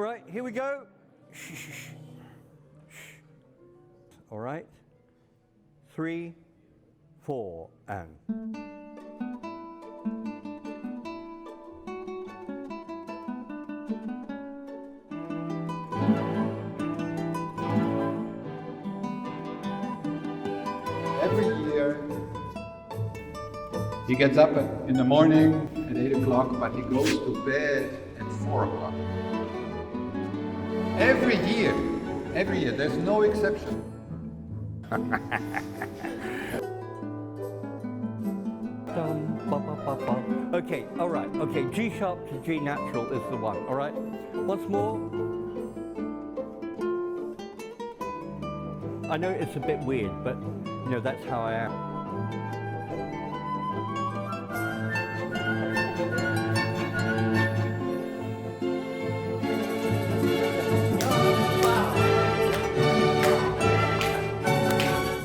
right, here we go. Shh, shh, shh. All right. 3, 4, and. Every year, he gets up in the morning at 8 o'clock, but he goes to bed at 4 o'clock. Every year, there's no exception. Okay, all right, okay, G sharp to G natural is the one, all right? Once more. I know it's a bit weird, but you know, that's how I am.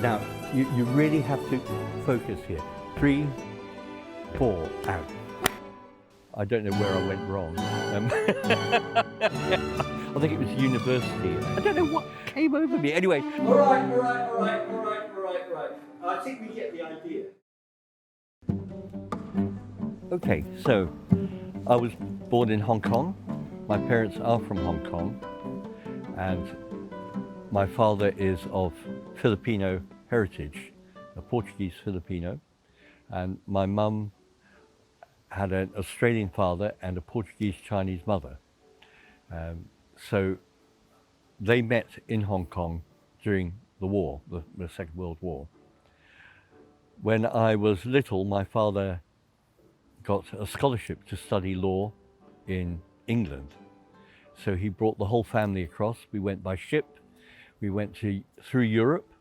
Now, you really have to focus here. 3, 4, out. I don't know where I went wrong. I think it was university. I don't know what came over me. Anyway. All right. I think we get the idea. Okay, so I was born in Hong Kong. My parents are from Hong Kong. And my father is of Filipino heritage, a Portuguese Filipino. And my mum had an Australian father and a Portuguese Chinese mother. So they met in Hong Kong during the war, the Second World War. When I was little, my father got a scholarship to study law in England. So he brought the whole family across. We went by ship. We went through Europe.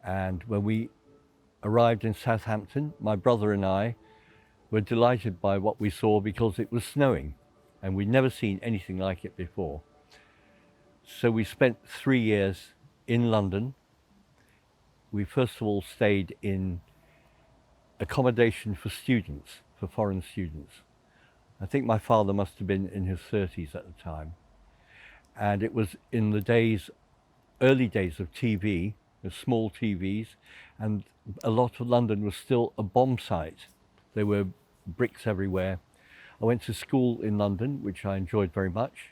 And when we arrived in Southampton, my brother and I were delighted by what we saw because it was snowing and we'd never seen anything like it before. So we spent 3 years in London. We first of all stayed in accommodation for students, for foreign students. I think my father must have been in his 30s at the time. And it was in the early days of TV, the small TVs, and a lot of London was still a bomb site. There were bricks everywhere. I went to school in London, which I enjoyed very much,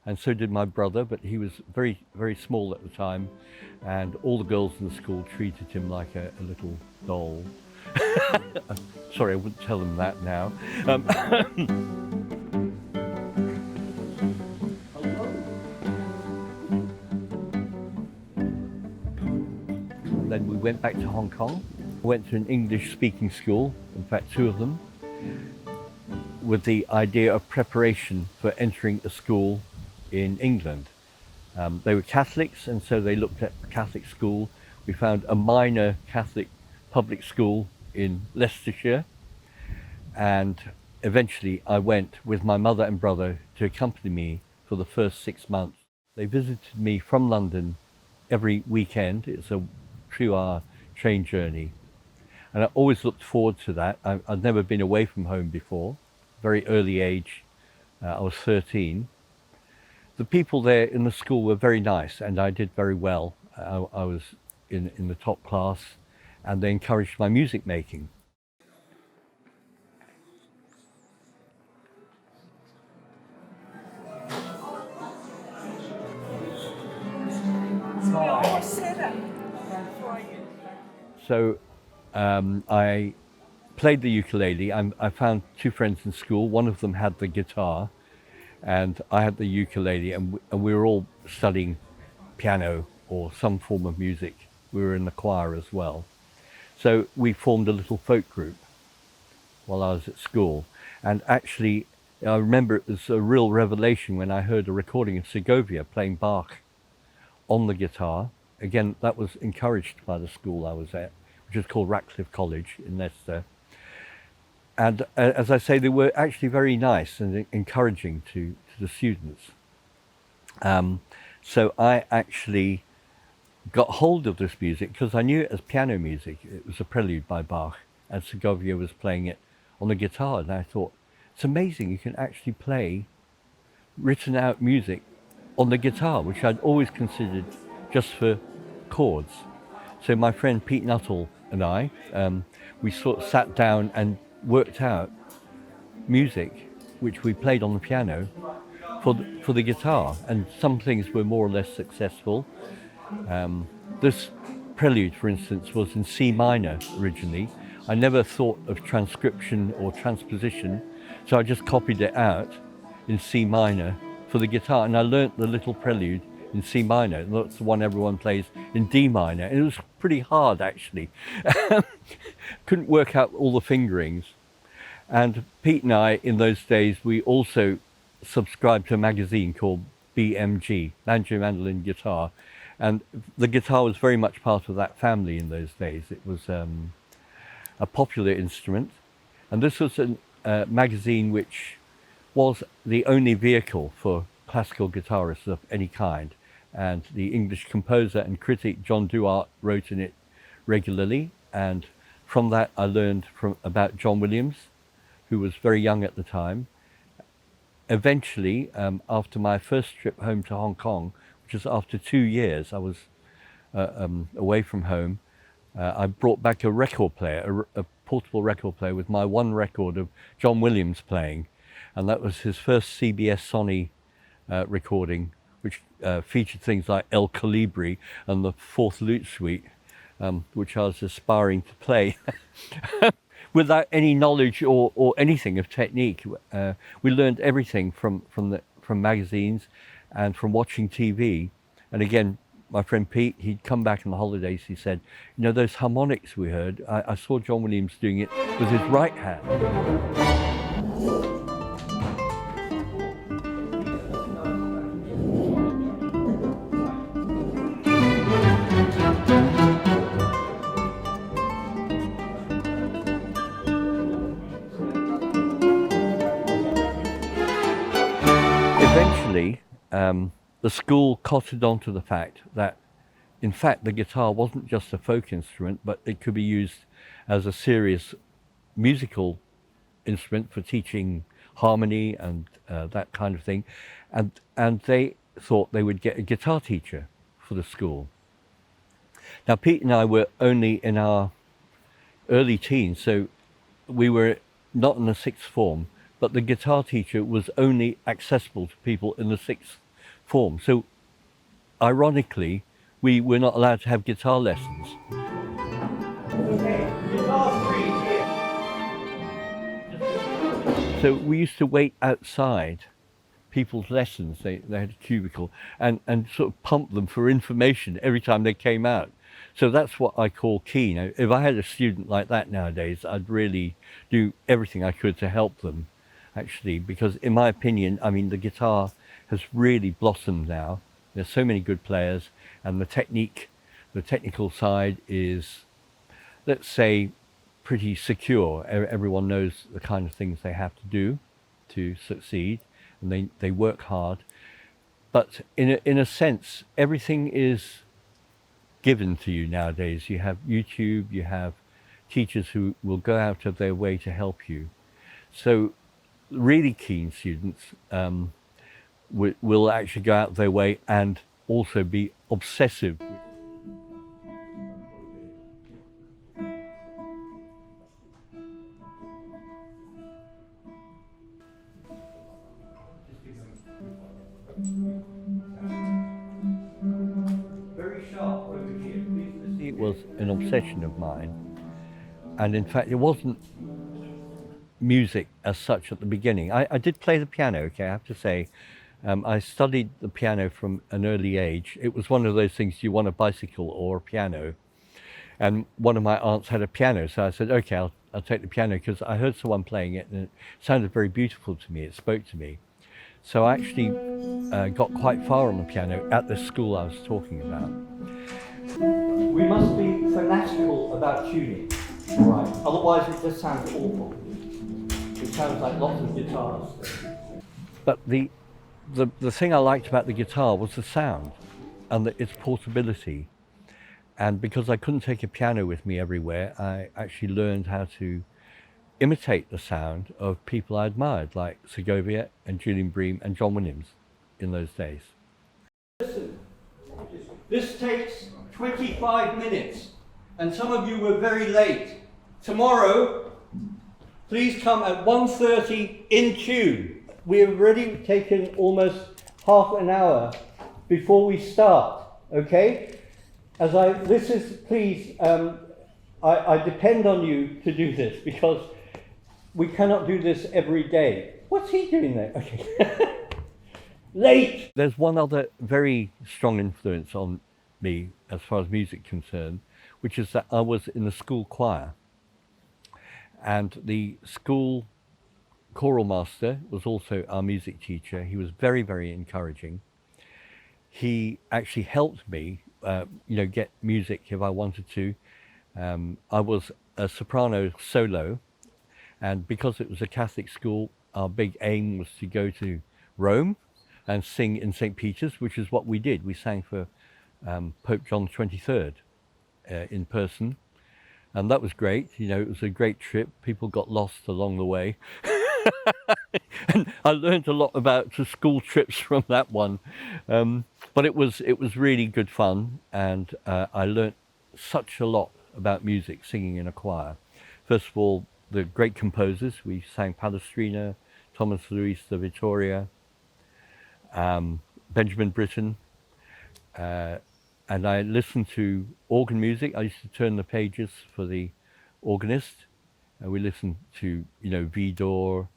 and so did my brother, but he was very, very small at the time, and all the girls in the school treated him like a little doll. Sorry, I wouldn't tell them that now. Then we went back to Hong Kong. I went to an English-speaking school, in fact 2 of them, with the idea of preparation for entering a school in England. They were Catholics, and so they looked at Catholic school. We found a minor Catholic public school in Leicestershire, and eventually I went with my mother and brother to accompany me for the first 6 months. They visited me from London every weekend. It's a 2-hour train journey, and I always looked forward to that. I'd never been away from home before. Very early age, I was 13. The people there in the school were very nice, and I did very well. I was in the top class, and they encouraged my music making. So I played the ukulele. I found 2 friends in school. One of them had the guitar, and I had the ukulele, and we were all studying piano or some form of music. We were in the choir as well. So we formed a little folk group while I was at school. And actually, I remember it was a real revelation when I heard a recording of Segovia playing Bach on the guitar. Again, that was encouraged by the school I was at, which is called Ratcliffe College in Leicester. And as I say, they were actually very nice and encouraging to the students. So I actually got hold of this music because I knew it as piano music. It was a prelude by Bach, and Segovia was playing it on the guitar. And I thought, it's amazing, you can actually play written out music on the guitar, which I'd always considered just for chords. So my friend Pete Nuttall and I, we sort of sat down and worked out music which we played on the piano for the guitar, and some things were more or less successful. This prelude, for instance, was in C minor originally. I never thought of transcription or transposition, so I just copied it out in C minor for the guitar, and I learnt the little prelude in C minor. That's the one everyone plays in D minor. And it was pretty hard, actually. Couldn't work out all the fingerings. And Pete and I, in those days, we also subscribed to a magazine called BMG, Banjo, Mandolin, Guitar. And the guitar was very much part of that family in those days. It was a popular instrument. And this was a magazine which was the only vehicle for classical guitarists of any kind. And the English composer and critic John Duart wrote in it regularly. And from that I learned about John Williams, who was very young at the time. Eventually, after my first trip home to Hong Kong, which was after 2 years I was away from home, I brought back a record player, a portable record player with my one record of John Williams playing. And that was his first CBS Sony recording, which featured things like El Colibri and the Fourth Lute Suite, which I was aspiring to play. Without any knowledge or anything of technique. We learned everything from magazines and from watching TV. And again, my friend Pete, he'd come back on the holidays, he said, you know, those harmonics we heard, I saw John Williams doing it with his right hand. Eventually, the school cottoned on to the fact that, in fact, the guitar wasn't just a folk instrument, but it could be used as a serious musical instrument for teaching harmony and that kind of thing. And they thought they would get a guitar teacher for the school. Now, Pete and I were only in our early teens, so we were not in the sixth form, but the guitar teacher was only accessible to people in the sixth form. So, ironically, we were not allowed to have guitar lessons. Okay, guitar 3 here. So we used to wait outside people's lessons. They had a cubicle and sort of pump them for information every time they came out. So that's what I call key. Now, if I had a student like that nowadays, I'd really do everything I could to help them, actually, because in my opinion, I mean, the guitar has really blossomed now. There's so many good players, and the technical side is, let's say, pretty secure. Everyone knows the kind of things they have to do to succeed, and they work hard. But in a sense, everything is given to you nowadays. You have YouTube, you have teachers who will go out of their way to help you. So really keen students will actually go out their way and also be obsessive. Very sharp over here. It was an obsession of mine, and in fact it wasn't music as such at the beginning. I did play the piano, okay, I have to say. I studied the piano from an early age. It was one of those things, you want a bicycle or a piano. And one of my aunts had a piano, so I said, okay, I'll take the piano, because I heard someone playing it and it sounded very beautiful to me, it spoke to me. So I actually got quite far on the piano at the school I was talking about. We must be fanatical about tuning, right? Otherwise it just sounds awful. It sounds like lots of guitars. But the thing I liked about the guitar was the sound and its portability. And because I couldn't take a piano with me everywhere, I actually learned how to imitate the sound of people I admired, like Segovia and Julian Bream and John Williams in those days. Listen, this takes 25 minutes, and some of you were very late. Tomorrow, please come at 1:30 in tune. We have already taken almost half an hour before we start, okay? Please, I depend on you to do this because we cannot do this every day. What's he doing there? Okay. Late! There's one other very strong influence on me as far as music concerned, which is that I was in the school choir. And the school choral master was also our music teacher. He was very, very encouraging. He actually helped me, get music if I wanted to. I was a soprano solo, and because it was a Catholic school, our big aim was to go to Rome and sing in St. Peter's, which is what we did. We sang for Pope John XXIII in person, and that was great. It was a great trip. People got lost along the way. And I learned a lot about the school trips from that one. But it was really good fun, and I learned such a lot about music singing in a choir. First of all, the great composers. We sang Palestrina, Thomas Luis de Vitoria, Benjamin Britten, and I listened to organ music. I used to turn the pages for the organist. We listened to, Vidor,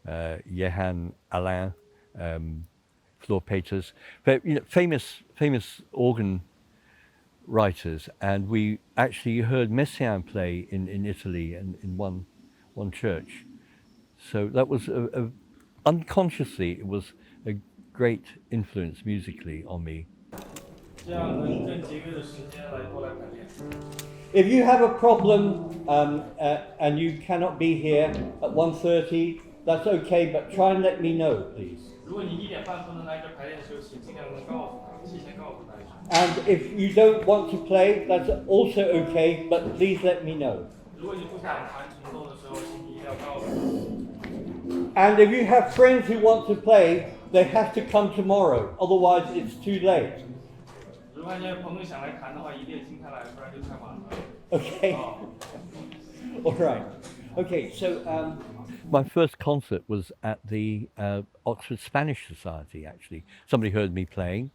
Jehan Alain, Flor Peters, but famous organ writers, and we actually heard Messiaen play in Italy and in one church. So that was unconsciously, it was a great influence musically on me. If you have a problem and you cannot be here at 1:30, that's okay, but try and let me know, please. And if you don't want to play, that's also okay, but please let me know. And if you have friends who want to play, they have to come tomorrow, otherwise it's too late. Okay. All right. Okay, so my first concert was at the Oxford Spanish Society, actually. Somebody heard me playing,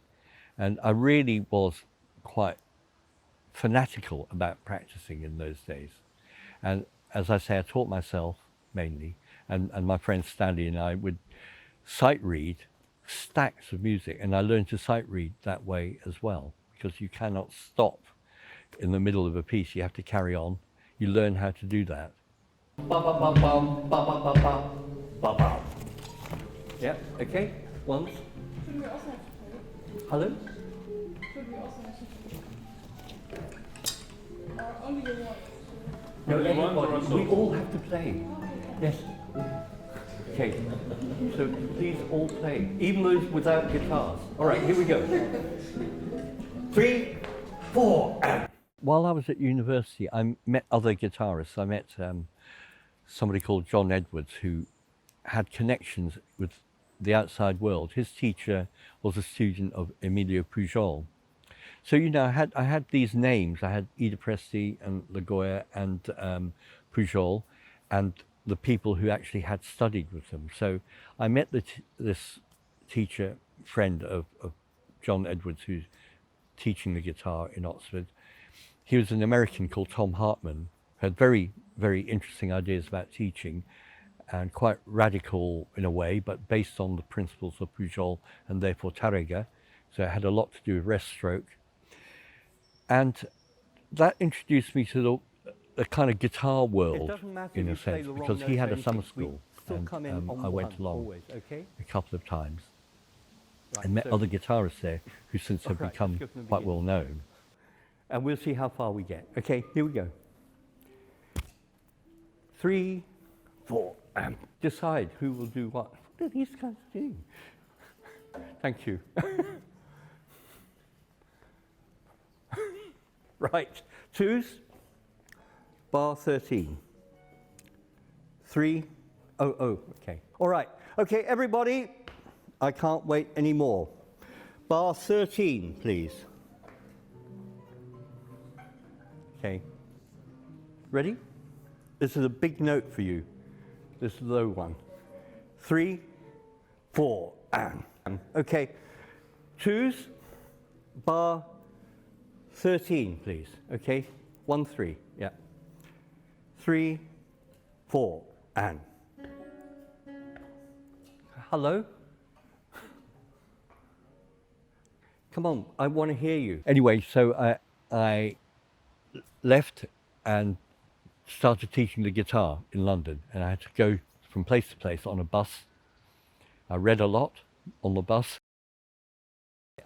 and I really was quite fanatical about practicing in those days. And as I say, I taught myself mainly, and my friend Stanley and I would sight read stacks of music, and I learned to sight read that way as well, because you cannot stop in the middle of a piece. You have to carry on. You learn how to do that. Yeah, okay. Once. Hello? No, everybody. We all have to play. Yes. Okay. So please all play, even those without guitars. All right, here we go. 3, 4, and. While I was at university, I met other guitarists. I met somebody called John Edwards, who had connections with the outside world. His teacher was a student of Emilio Pujol. So, I had these names. I had Ida Presti and Lagoya and Pujol, and the people who actually had studied with them. So I met this teacher friend of John Edwards, who's teaching the guitar in Oxford. He was an American called Tom Hartman, who had very, very interesting ideas about teaching, and quite radical in a way, but based on the principles of Pujol and therefore Tárrega. So it had a lot to do with rest stroke. And that introduced me to the kind of guitar world, in a sense, because he had a summer school, and I went along always, okay? A couple of times, right, and met other guitarists there who since have become quite well known. And we'll see how far we get. Okay, here we go. 3, 4, and decide who will do what. What are these guys doing? Thank you. Right, twos, bar 13. 3. Oh, okay. All right. Okay, everybody, I can't wait anymore. Bar 13, please. Okay. Ready? This is a big note for you. This low one. 3, 4, and. Okay. Twos, bar 13, please. Okay. 1, 3. Yeah. 3, 4, and. Hello? Come on, I want to hear you. Anyway, so I left and started teaching the guitar in London, and I had to go from place to place on a bus. I read a lot on the bus.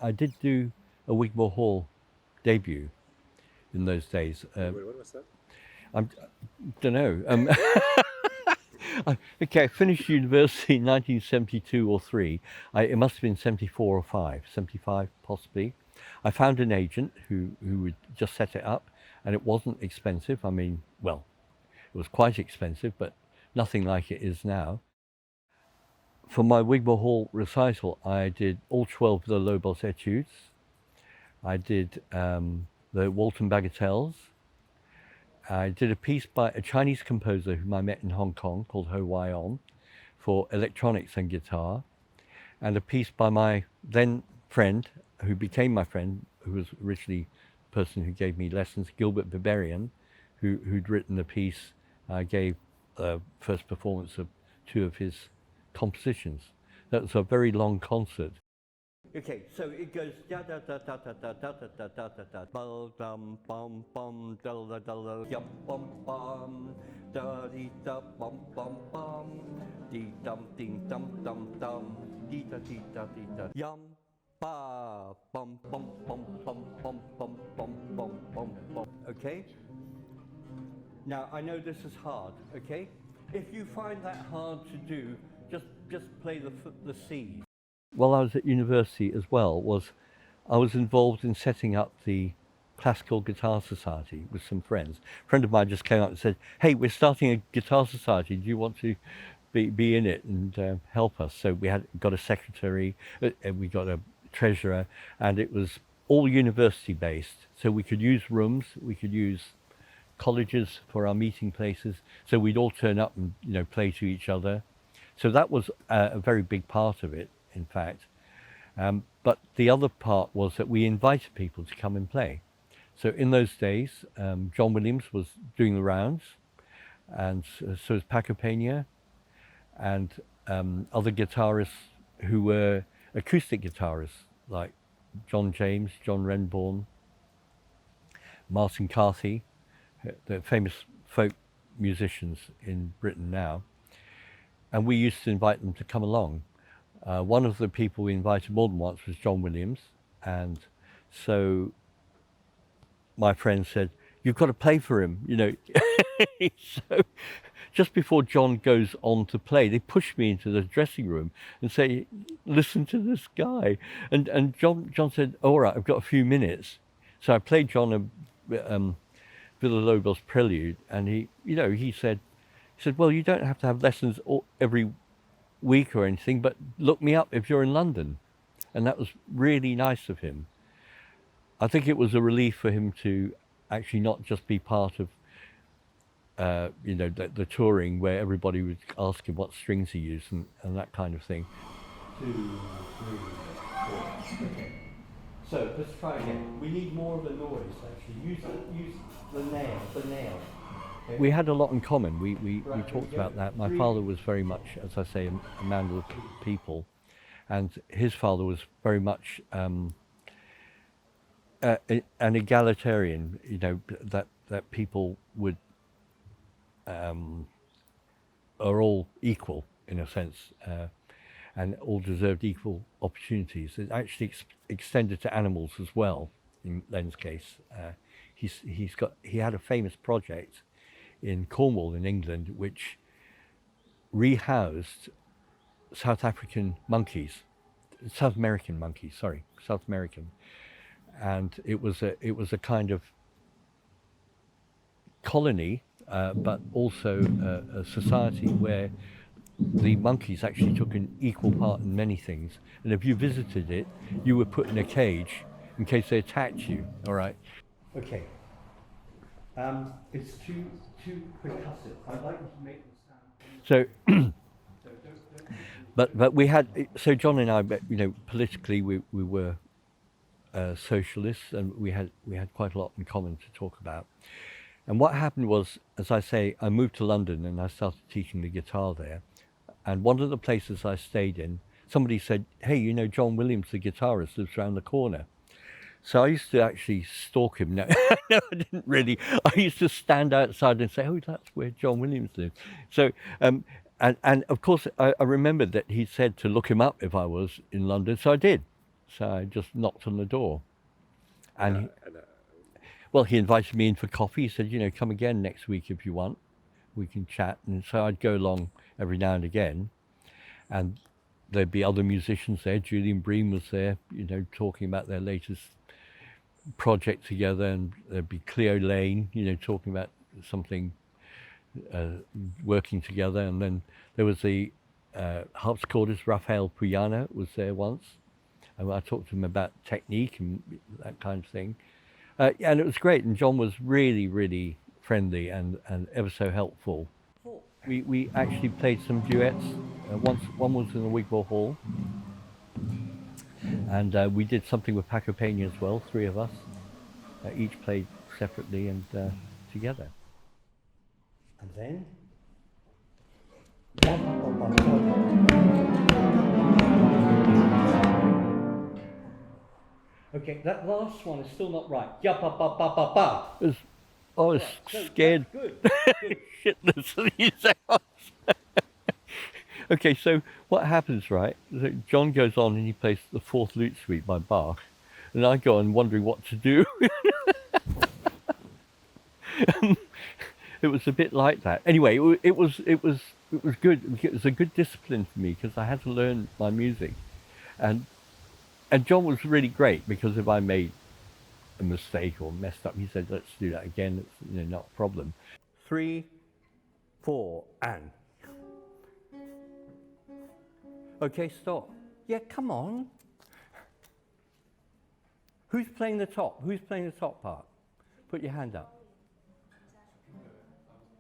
I did do a Wigmore Hall debut in those days. Wait, what was that? I don't know. Okay, I finished university in 1972 or 3. It must have been 74 or 5, 75 possibly. I found an agent who would just set it up, and it wasn't expensive. I mean, well, it was quite expensive, but nothing like it is now. For my Wigmore Hall recital, I did all 12 of the Lobos etudes. I did the Walton Bagatelles. I did a piece by a Chinese composer whom I met in Hong Kong called Ho Wai On for electronics and guitar, and a piece by my then friend, who became my friend, who was originally the person who gave me lessons, Gilbert Biberian, who'd written a piece. I gave a first performance of 2 of his compositions. That was a very long concert. Okay, so it goes da da da da da da da da da da da bum bum bum bum da da da da yum bum bum da dee da bum bum bum dee dum ding dum dum dum dee da yum ba bum bum bum bum bum bum bum bum bum bum. Okay. Now I know this is hard. Okay. If you find that hard to do, just play the C's. While I was at university as well, I was involved in setting up the Classical Guitar Society with some friends. A friend of mine just came up and said, "Hey, we're starting a guitar society. Do you want to be in it and help us?" So we got a secretary, we got a treasurer, and it was all university based. So we could use rooms, we could use colleges for our meeting places. So we'd all turn up and play to each other. So that was a very big part of it, in fact. But the other part was that we invited people to come and play. So in those days, John Williams was doing the rounds, and so was Paco Peña, and other guitarists who were acoustic guitarists, like John James, John Renbourn, Martin Carthy, the famous folk musicians in Britain now. And we used to invite them to come along. One of the people we invited more than once was John Williams, and so my friend said, "You've got to play for him," So just before John goes on to play, they push me into the dressing room and say, "Listen to this guy." And John said, "All right, I've got a few minutes." So I played John a Villa-Lobos prelude, and he said, "Well, you don't have to have lessons every week or anything, but look me up if you're in London." And that was really nice of him. I think it was a relief for him to actually not just be part of the touring where everybody would ask him what strings he used and that kind of thing. 2, 3, 4. Okay. So let's try again. We need more of a noise actually. Use the nail. We had a lot in common. We talked about that. My father was very much, as I say, a man of the people, and his father was very much an egalitarian. That people would are all equal in a sense, and all deserved equal opportunities. It actually extended to animals as well. In Len's case, he had a famous project in Cornwall in England, which rehoused South American monkeys, and it was a kind of colony but also a society where the monkeys actually took an equal part in many things. And if you visited it, you were put in a cage in case they attacked you. All right. Okay. It's too percussive. I'd like you to make the sound. So, but we had, so John and I, you know, politically we were socialists, and we had quite a lot in common to talk about. And what happened was, as I say, I moved to London and I started teaching the guitar there. And one of the places I stayed in, somebody said, "Hey, you know, John Williams, the guitarist, lives around the corner." So I used to actually stalk him. No, no, I didn't really. I used to stand outside and say, "Oh, that's where John Williams lives." So, and of course, I remembered that he said to look him up if I was in London. So I did. So I just knocked on the door, and well, he invited me in for coffee. He said, "You know, come again next week if you want. We can chat." And so I'd go along every now and again, and there'd be other musicians there. Julian Bream was there, you know, talking about their latest project together, and there'd be Cleo Lane, you know, talking about something, working together. And then there was the harpsichordist Rafael Puyana was there once, and I talked to him about technique and that kind of thing. And it was great, and John was really friendly and ever so helpful. We actually played some duets. One was in the Wigmore Hall, and we did something with Paco Peña as well. 3 of us, each played separately and together. And then, okay, that last one is still not right. Ya ba ba ba ba ba. I was scared. Good. Shitless. Okay, so what happens, right? So John goes on and he plays the 4th Lute Suite by Bach, and I go on wondering what to do. It was a bit like that. Anyway, it was good. It was a good discipline for me because I had to learn my music, and John was really great because if I made a mistake or messed up, he said, "Let's do that again. It's, you know, not a problem." 3, 4, and. Okay, stop. Yeah, come on. Who's playing the top? Who's playing the top part? Put your hand up.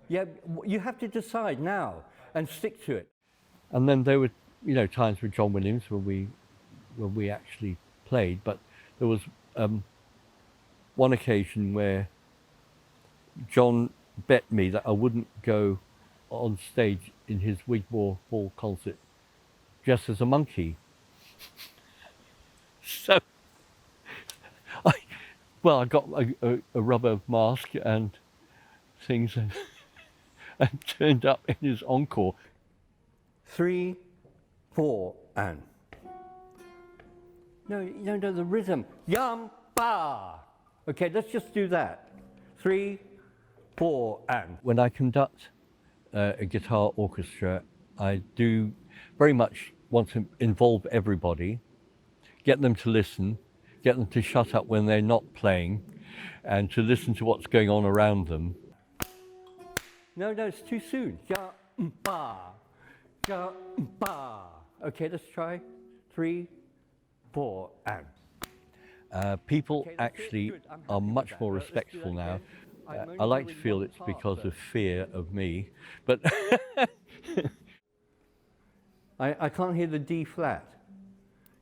Yeah, you have to decide now and stick to it. And then there were, you know, times with John Williams when we actually played, but there was one occasion where John bet me that I wouldn't go on stage in his Wigmore Hall concert just as a monkey. So I got a rubber mask and things and turned up in his encore. 3, 4, and. No, the rhythm. Yum, ba. Okay, let's just do that. 3, 4, and. When I conduct a guitar orchestra, I do very much want to involve everybody, get them to listen, get them to shut up when they're not playing, and to listen to what's going on around them. No, it's too soon. Ja, ba, ja, ba. Okay, let's try. 3, 4, and. People actually are much more respectful now. I like to feel it's because of fear of me, but I can't hear the D flat.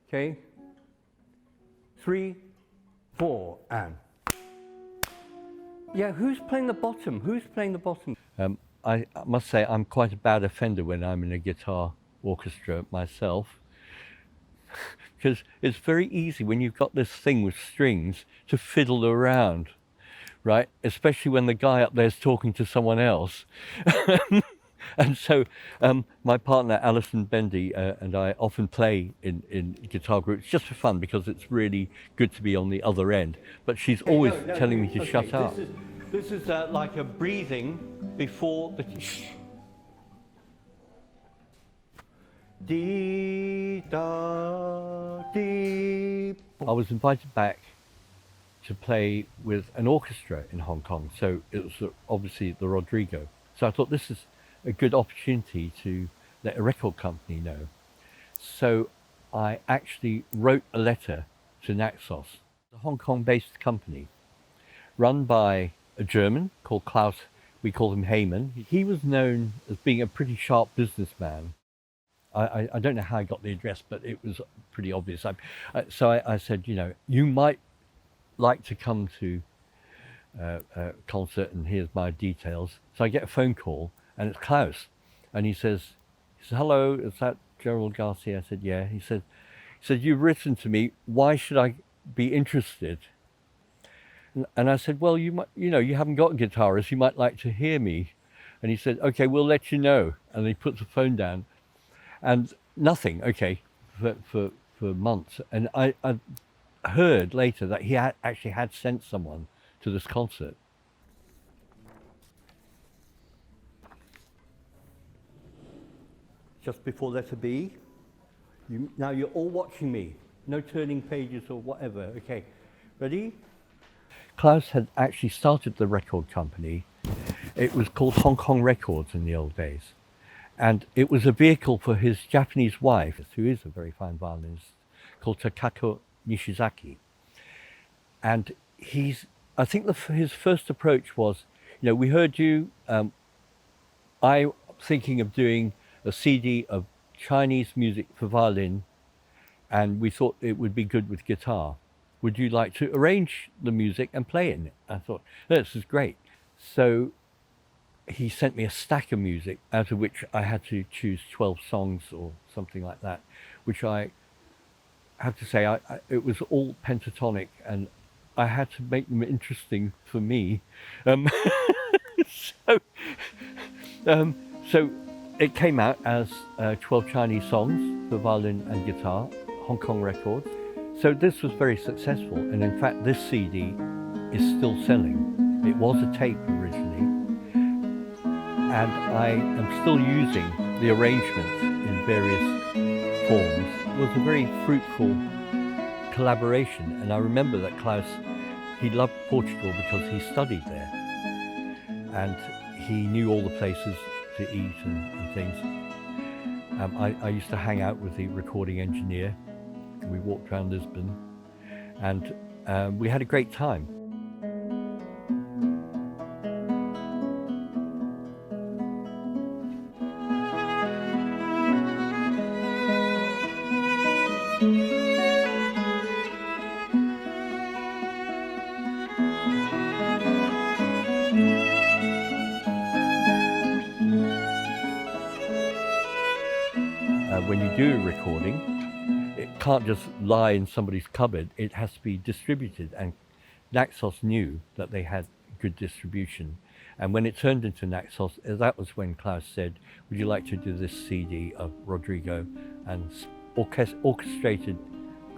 Okay? 3, 4, and. Yeah, who's playing the bottom? Who's playing the bottom? I must say I'm quite a bad offender when I'm in a guitar orchestra myself, because it's very easy when you've got this thing with strings to fiddle around, right? Especially when the guy up there's talking to someone else. And so my partner Alison Bendy and I often play in guitar groups just for fun because it's really good to be on the other end. But she's always telling me to shut up. This is like a breathing before the... Dee, da, dee. I was invited back to play with an orchestra in Hong Kong. So it was obviously the Rodrigo. So I thought this is a good opportunity to let a record company know. So I actually wrote a letter to Naxos, a Hong Kong-based company run by a German called Klaus. We call him Heyman. He was known as being a pretty sharp businessman. I don't know how I got the address, but it was pretty obvious. So I said, you know, you might like to come to a concert, and here's my details. So I get a phone call, and it's Klaus, and he says, hello, is that Gerald Garcia? I said, yeah. He said, you've written to me. Why should I be interested? And I said, well, you might, you know, you haven't got a guitarist. You might like to hear me. And he said, okay, we'll let you know. And he puts the phone down, and nothing. Okay, for months. And I heard later that he actually had sent someone to this concert. Just before letter B. Now you're all watching me. No turning pages or whatever. Okay, ready? Klaus had actually started the record company. It was called Hong Kong Records in the old days. And it was a vehicle for his Japanese wife, who is a very fine violinist, called Takako Nishizaki. And I think his first approach was, you know, we heard you, I'm thinking of doing a CD of Chinese music for violin, and we thought it would be good with guitar. Would you like to arrange the music and play in it? I thought, this is great. So he sent me a stack of music, out of which I had to choose 12 songs or something like that, which I have to say, it was all pentatonic, and I had to make them interesting for me. So it came out as 12 Chinese songs for violin and guitar, Hong Kong Records. So this was very successful, and in fact this CD is still selling. It was a tape originally, and I am still using the arrangements in various forms. It was a very fruitful collaboration, and I remember that Klaus, he loved Portugal because he studied there, and he knew all the places to eat and things. I used to hang out with the recording engineer. We walked around Lisbon, and we had a great time. When you do a recording, it can't just lie in somebody's cupboard. It has to be distributed, and Naxos knew that they had good distribution. And when it turned into Naxos, that was when Klaus said, would you like to do this CD of Rodrigo and orchestrated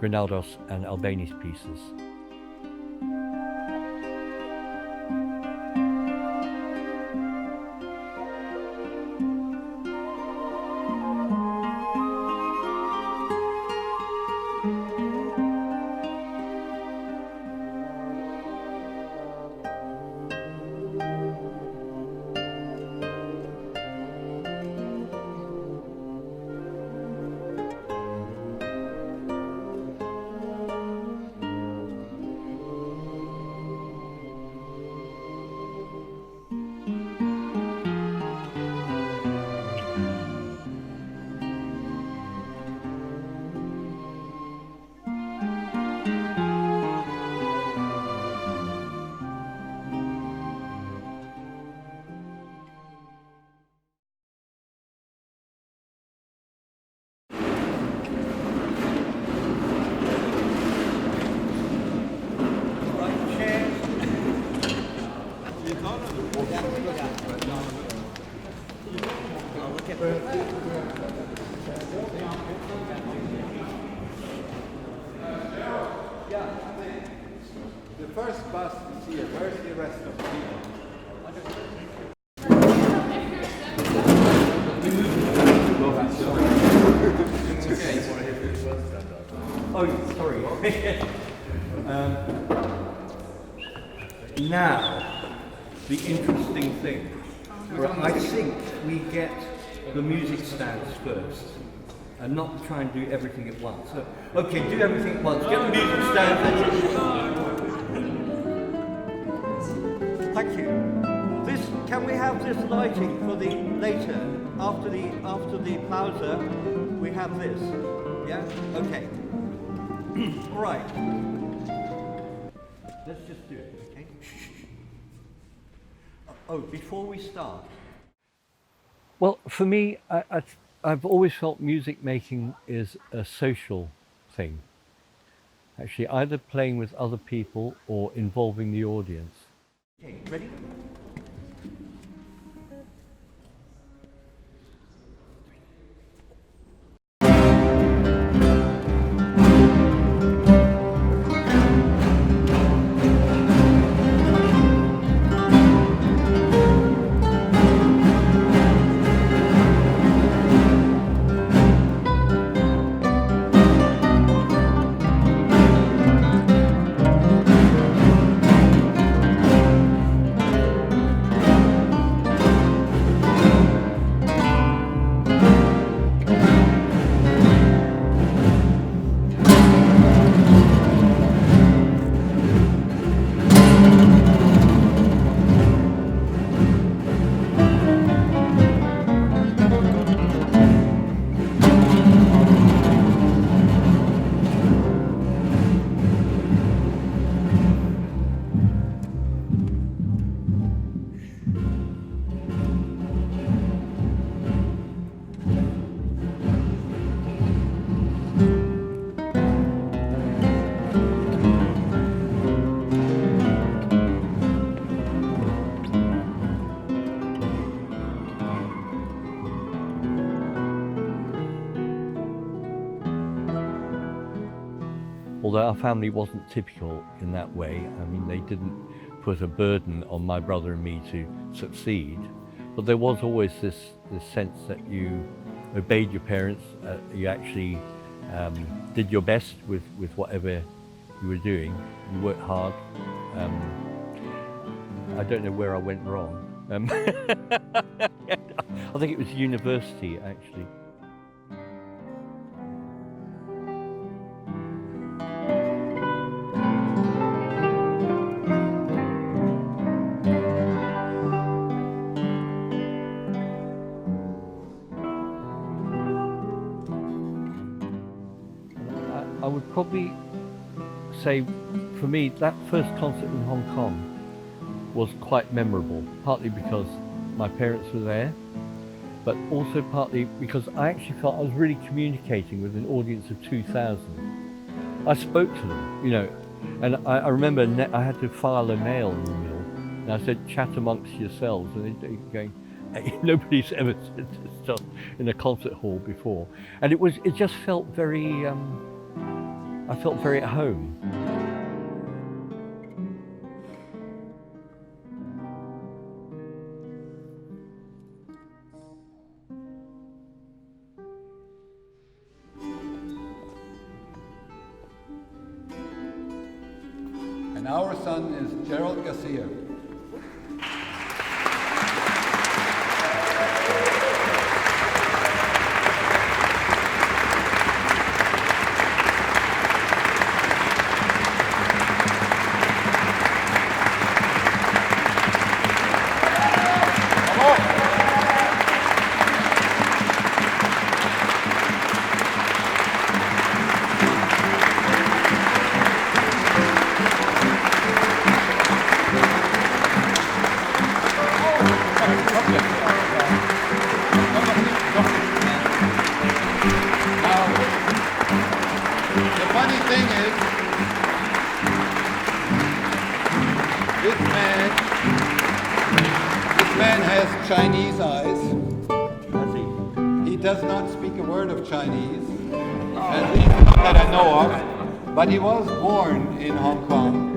Grinaldos and Albani's pieces. The first bus is here. Where's the rest of the people? Oh, sorry. now, the interesting thing, where I think we get the music stands first, and not try and do everything at once. So, okay, do everything at once. Get the music stands. Thank you. Can we have this lighting for the later, after the pausa, we have this. Yeah? Okay. All right. Let's just do it, okay? Oh, before we start. Well, for me, I've always felt music making is a social thing. Actually, either playing with other people or involving the audience. Okay, ready? Although our family wasn't typical in that way, I mean, they didn't put a burden on my brother and me to succeed, but there was always this sense that you obeyed your parents, you actually did your best with whatever you were doing, you worked hard. I don't know where I went wrong. I think it was university, actually. I would probably say, for me, that first concert in Hong Kong was quite memorable, partly because my parents were there, but also partly because I actually felt I was really communicating with an audience of 2,000. I spoke to them, you know, and I remember I had to file a nail in the middle, and I said, chat amongst yourselves, and they're going, hey, nobody's ever said this stuff in a concert hall before. And it just felt very, I felt very at home. And our son is Gerald Garcia. Chinese eyes. He does not speak a word of Chinese, at least not that I know of, but he was born in Hong Kong.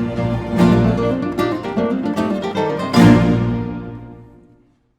Thank you.